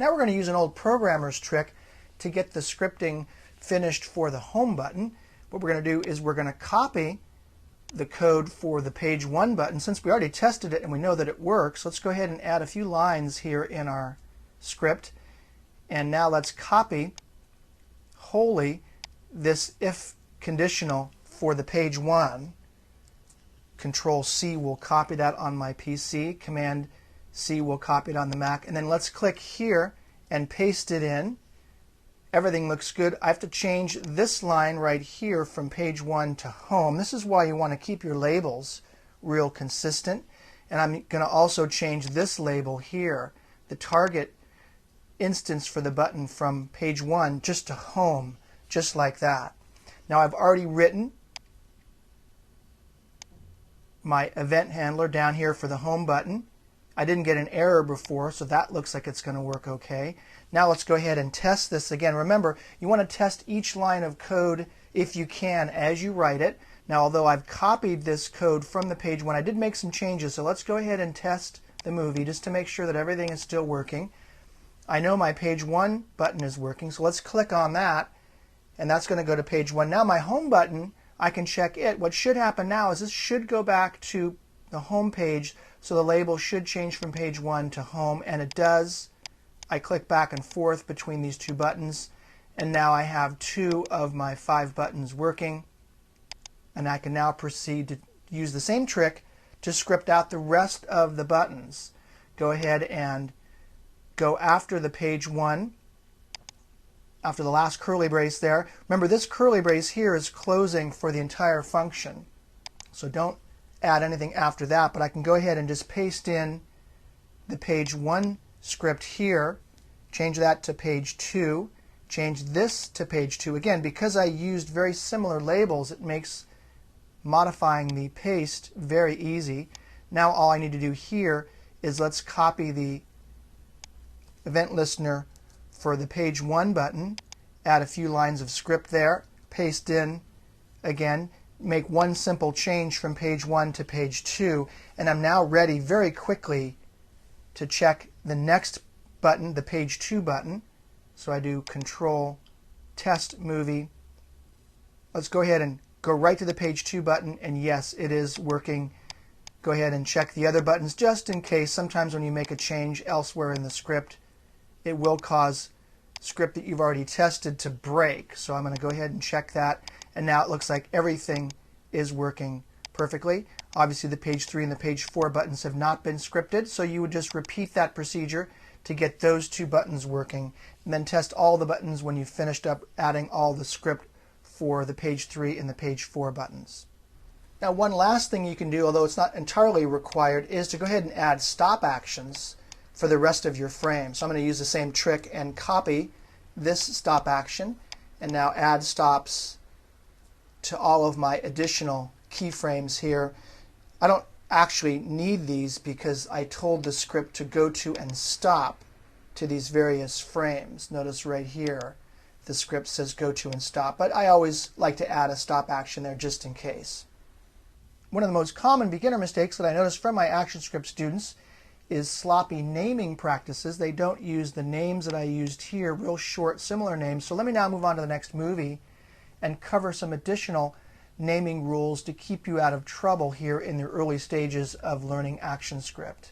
Now we're going to use an old programmer's trick to get the scripting finished for the home button. What we're going to do is we're going to copy the code for the page 1 button. Since we already tested it and we know that it works, let's go ahead and add a few lines here in our script. And now let's copy wholly this if conditional for the page 1. Control C will copy that on my PC. Command C will copy it on the Mac. And then let's click here and paste it in. Everything looks good. I have to change this line right here from page 1 to home. This is why you want to keep your labels real consistent. And I'm going to also change this label here, the target instance for the button, from page 1 just to home, just like that. Now I've already written my event handler down here for the home button. I didn't get an error before, so that looks like it's going to work okay. Now let's go ahead and test this again. Remember, you want to test each line of code if you can as you write it. Now, although I've copied this code from the page 1, I did make some changes, so let's go ahead and test the movie just to make sure that everything is still working. I know my page 1 button is working, so let's click on that, and that's going to go to page 1. Now my home button, I can check it. What should happen now is this should go back to the home page, so the label should change from page 1 to home, and it does. I click back and forth between these two buttons, and now I have 2 of my 5 buttons working, and I can now proceed to use the same trick to script out the rest of the buttons. Go ahead and go after the page 1, after the last curly brace there. Remember, this curly brace here is closing for the entire function, so don't add anything after that, but I can go ahead and just paste in the page 1 script here, change that to page 2, change this to page 2. Again, because I used very similar labels, it makes modifying the paste very easy. Now all I need to do here is let's copy the event listener for the page 1 button, add a few lines of script there, paste in again, make one simple change from page 1 to page 2, and I'm now ready very quickly to check the next button, the page 2 button. So I do Control Test Movie. Let's go ahead and go right to the page 2 button, and yes, it is working. Go ahead and check the other buttons just in case. Sometimes when you make a change elsewhere in the script, it will cause script that you've already tested to break. So I'm going to go ahead and check that, and now it looks like everything is working perfectly. Obviously the page 3 and the page 4 buttons have not been scripted, so you would just repeat that procedure to get those 2 buttons working, and then test all the buttons when you've finished up adding all the script for the page 3 and the page 4 buttons. Now, one last thing you can do, although it's not entirely required, is to go ahead and add stop actions for the rest of your frame. So I'm going to use the same trick and copy this stop action, and now add stops to all of my additional keyframes here. I don't actually need these because I told the script to go to and stop to these various frames. Notice right here the script says go to and stop, but I always like to add a stop action there just in case. One of the most common beginner mistakes that I notice from my ActionScript students is sloppy naming practices. They don't use the names that I used here, real short similar names. So let me now move on to the next movie and cover some additional naming rules to keep you out of trouble here in the early stages of learning ActionScript.